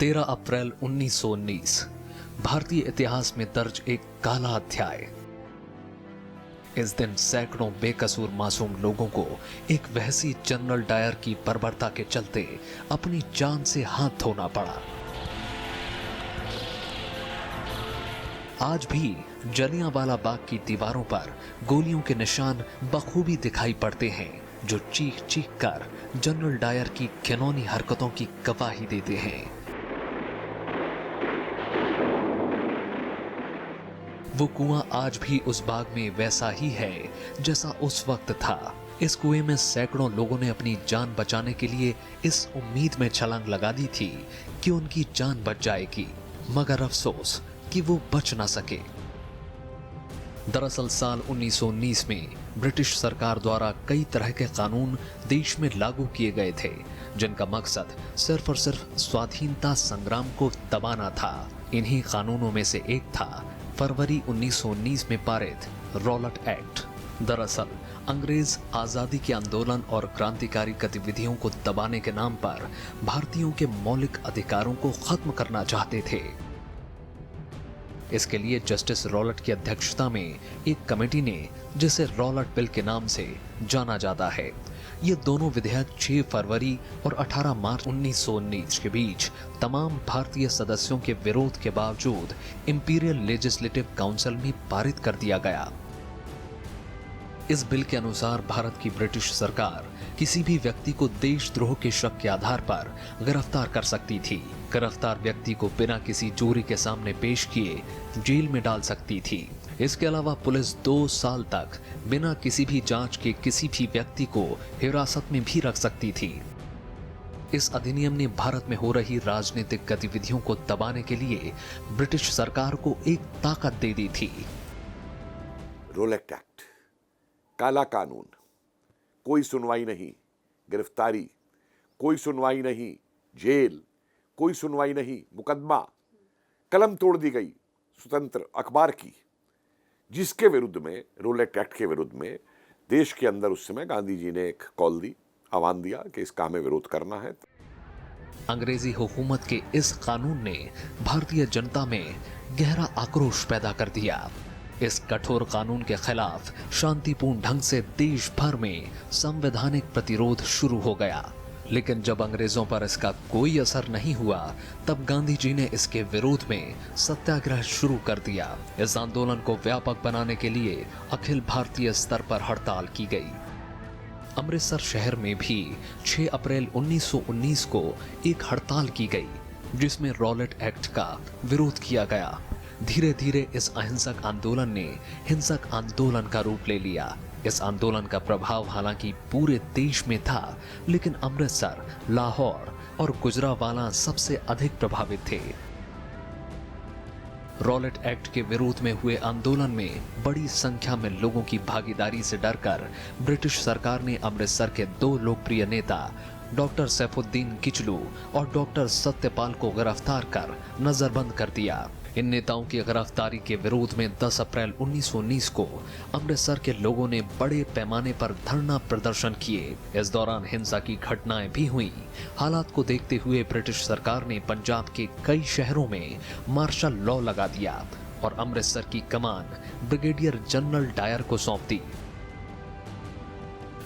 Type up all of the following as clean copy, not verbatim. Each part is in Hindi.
13 अप्रैल 1919 भारतीय इतिहास में दर्ज एक काला अध्याय। इस दिन सैकड़ों बेकसूर मासूम लोगों को एक वहसी जनरल डायर की बर्बरता के चलते अपनी जान से हाथ धोना पड़ा। आज भी जलियांवाला बाग की दीवारों पर गोलियों के निशान बखूबी दिखाई पड़ते हैं, जो चीख चीख कर जनरल डायर की घिनौनी हरकतों की गवाही देते हैं। वो कुआं आज भी उस बाग में वैसा ही है जैसा उस वक्त था। इस कुएं में सैकड़ों लोगों ने अपनी जान बचाने के लिए इस उम्मीद में छलांग लगा दी थी कि उनकी जान बच जाएगी, मगर अफसोस कि वो बच ना सके। दरअसल साल 1919 में ब्रिटिश सरकार द्वारा कई तरह के कानून देश में लागू किए गए थे, जिनका मकसद सिर्फ और सिर्फ स्वाधीनता संग्राम को दबाना था। इन्हीं कानूनों में से एक था फरवरी 1919 में पारित रॉलेट एक्ट। दरअसल अंग्रेज आजादी के आंदोलन और क्रांतिकारी गतिविधियों को दबाने के नाम पर भारतीयों के मौलिक अधिकारों को खत्म करना चाहते थे। इसके लिए जस्टिस रॉलेट की अध्यक्षता में एक कमेटी ने, जिसे रॉलेट बिल के नाम से जाना जाता है, ये दोनों विधेयक 6 फरवरी और 18 मार्च 1919 के बीच तमाम भारतीय सदस्यों के विरोध के बावजूद इंपीरियल लेजिस्लेटिव काउंसिल में पारित कर दिया गया। इस बिल के अनुसार भारत की ब्रिटिश सरकार किसी भी व्यक्ति को देशद्रोह के शक के आधार पर गिरफ्तार कर सकती थी। गिरफ्तार व्यक्ति को बिना किसी चोरी के सामने पेश किए जेल में डाल सकती थी। इसके अलावा पुलिस 2 साल तक बिना किसी भी जांच के किसी भी व्यक्ति को हिरासत में भी रख सकती थी। इस अधिनियम ने भारत में हो रही राजनीतिक गतिविधियों को दबाने के लिए ब्रिटिश सरकार को एक ताकत दे दी थी। रॉलेट एक्ट, काला कानून, कोई सुनवाई नहीं, गिरफ्तारी, कोई सुनवाई नहीं, जेल, कोई सुनवाई नहीं, मुकदमा, कलम तोड़ दी गई स्वतंत्र अखबार की, जिसके विरुद्ध में, रॉलेट एक्ट के विरुद्ध में देश के अंदर उस समय गांधी जी ने एक कॉल दी, आह्वान दिया कि इसका हमें विरोध करना है। अंग्रेजी हुकूमत के इस कानून ने भारतीय जनता में गहरा आक्रोश पैदा कर दिया। इस कठोर कानून के खिलाफ शांतिपूर्ण ढंग से देश भर में संवैधानिक प्रतिरोध शुरू हो गया, लेकिन जब अंग्रेजों पर इसका कोई असर नहीं हुआ, तब गांधी जी ने इसके विरोध में सत्याग्रह शुरू कर दिया। इस आंदोलन को व्यापक बनाने के लिए अखिल भारतीय स्तर पर हड़ताल की गई। अमृतसर शहर में भी 6 अप्रैल 1919 को एक हड़ताल की गई, जिसमें रॉलेट एक्ट का विरोध किया गया। धीरे धीरे इस अहिंसक आंदोलन ने हिंसक आंदोलन का रूप ले लिया। इस आंदोलन का प्रभाव हालांकि पूरे देश में था, लेकिन अमृतसर, लाहौर और गुजरांवाला सबसे अधिक प्रभावित थे। रॉलेट एक्ट के विरोध में हुए आंदोलन में बड़ी संख्या में लोगों की भागीदारी से डरकर ब्रिटिश सरकार ने अमृतसर के 2 लोकप्रिय नेता डॉक्टर सैफुद्दीन किचलू और डॉक्टर सत्यपाल को गिरफ्तार कर नजरबंद कर दिया। इन नेताओं की गिरफ्तारी के विरोध में 10 अप्रैल 1919 को अमृतसर के लोगों ने बड़े पैमाने पर धरना प्रदर्शन किए। इस दौरान हिंसा की घटनाएं भी हुई। हालात को देखते हुए ब्रिटिश सरकार ने पंजाब के कई शहरों में मार्शल लॉ लगा दिया और अमृतसर की कमान ब्रिगेडियर जनरल डायर को सौंप दी।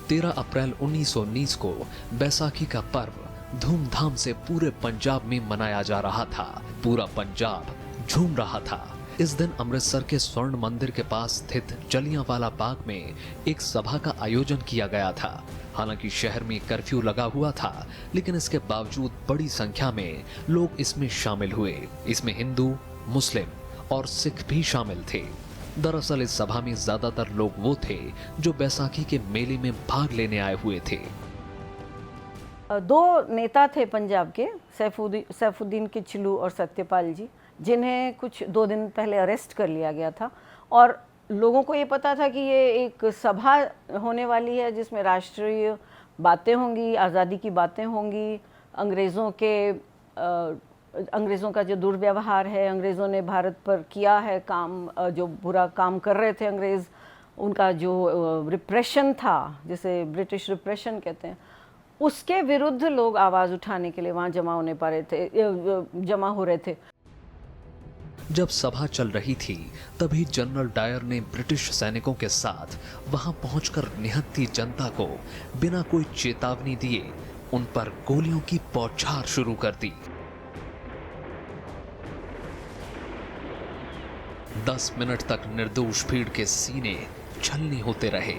13 अप्रैल 1919 को बैसाखी का पर्व धूमधाम से पूरे पंजाब में मनाया जा रहा था। पूरा पंजाब झूम रहा था। इस दिन अमृतसर के स्वर्ण मंदिर के पास स्थित जलियांवाला बाग में एक सभा का आयोजन किया गया था। हालांकि शहर में कर्फ्यू लगा हुआ था, लेकिन इसके बावजूद बड़ी संख्या में लोग इसमें शामिल हुए। इसमें हिंदू, मुस्लिम और सिख भी शामिल थे। दरअसल इस सभा में ज्यादातर लोग वो थे जो बैसाखी के मेले में भाग लेने आए हुए थे। 2 नेता थे पंजाब के, सैफुद्दीन किचलू और सत्यपाल जी, जिन्हें कुछ 2 दिन पहले अरेस्ट कर लिया गया था। और लोगों को ये पता था कि ये एक सभा होने वाली है जिसमें राष्ट्रीय बातें होंगी, आज़ादी की बातें होंगी, अंग्रेज़ों का जो दुर्व्यवहार है, अंग्रेज़ों ने भारत पर किया है काम, जो बुरा काम कर रहे थे अंग्रेज़, उनका जो रिप्रेशन था, जिसे ब्रिटिश रिप्रेशन कहते हैं, उसके विरुद्ध लोग आवाज़ उठाने के लिए वहाँ जमा हो रहे थे। जब सभा चल रही थी तभी जनरल डायर ने ब्रिटिश सैनिकों के साथ वहां पहुंचकर निहत्थी जनता को बिना कोई चेतावनी दिए उन पर गोलियों की बौछार शुरू कर दी। 10 मिनट तक निर्दोष भीड़ के सीने छलनी होते रहे।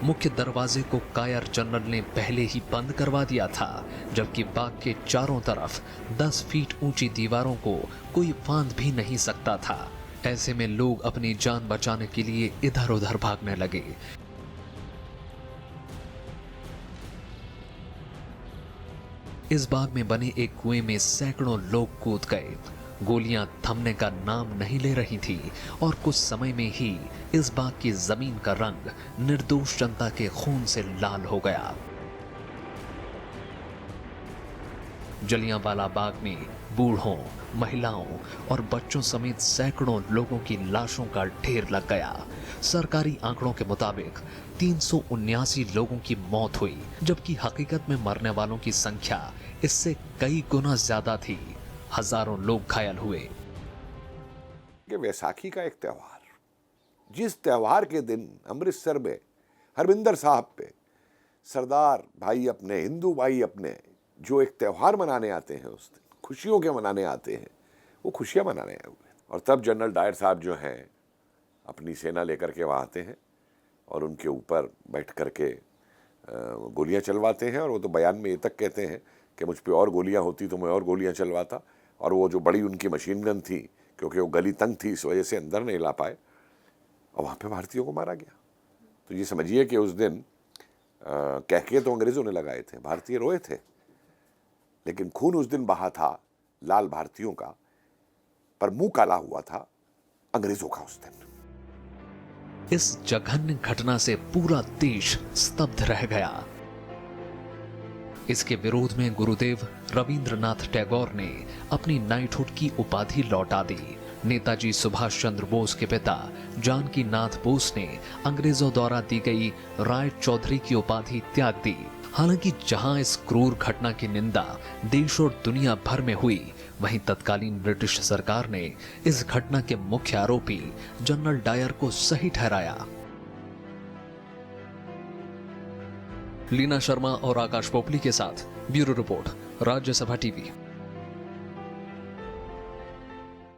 मुख्य दरवाजे को कायर जनरल ने पहले ही बंद करवा दिया था, जबकि बाग के चारों तरफ 10 फीट ऊंची दीवारों को कोई फांद भी नहीं सकता था। ऐसे में लोग अपनी जान बचाने के लिए इधर उधर भागने लगे। इस बाग में बने एक कुएं में सैकड़ों लोग कूद गए। गोलियां थमने का नाम नहीं ले रही थी और कुछ समय में ही इस बाग की जमीन का रंग निर्दोष जनता के खून से लाल हो गया। जलियांवाला बाग में बूढ़ों, महिलाओं और बच्चों समेत सैकड़ों लोगों की लाशों का ढेर लग गया। सरकारी आंकड़ों के मुताबिक 379 लोगों की मौत हुई, जबकि हकीकत में मरने वालों की संख्या इससे कई गुना ज्यादा थी। हजारों लोग घायल हुए। कि वैसाखी का एक त्योहार, जिस त्योहार के दिन अमृतसर में हरमिंदर साहब पे सरदार भाई अपने, हिंदू भाई अपने जो एक त्योहार मनाने आते हैं, उस दिन खुशियों के मनाने आते हैं, वो खुशियां मनाने आए हुए। और तब जनरल डायर साहब जो हैं अपनी सेना लेकर के वहाँ आते हैं और उनके ऊपर बैठ करके गोलियां चलवाते हैं। और वो तो बयान में ये तक कहते हैं कि मुझ पे और गोलियां होती तो मैं और गोलियां चलवाता। और वो जो बड़ी उनकी मशीन गन थी, क्योंकि वो गली तंग थी, इस वजह से अंदर नहीं ला पाए और वहाँ पे भारतीयों को मारा गया। तो ये समझिए कि उस दिन कह के तो अंग्रेज़ों ने लगाए थे, भारतीय रोए थे, लेकिन खून उस दिन बहा था लाल भारतीयों का, पर मुंह काला हुआ था अंग्रेज़ों का उस दिन। इस जघन्य घटना से पूरा देश स्तब्ध रह गया। इसके विरोध में गुरुदेव रविंद्रनाथ टैगोर ने अपनी नाइटहुड की उपाधि लौटा दी। नेताजी सुभाष चंद्र बोस के पिता जानकी नाथ बोस ने अंग्रेजों द्वारा दी गई राय चौधरी की उपाधि त्याग दी। हालांकि जहां इस क्रूर घटना की निंदा देश और दुनिया भर में हुई, वहीं तत्कालीन ब्रिटिश सरकार ने इस घटना के मुख्य आरोपी जनरल डायर को सही ठहराया। लीना शर्मा और आकाश पोपली के साथ ब्यूरो रिपोर्ट, राज्यसभा टीवी।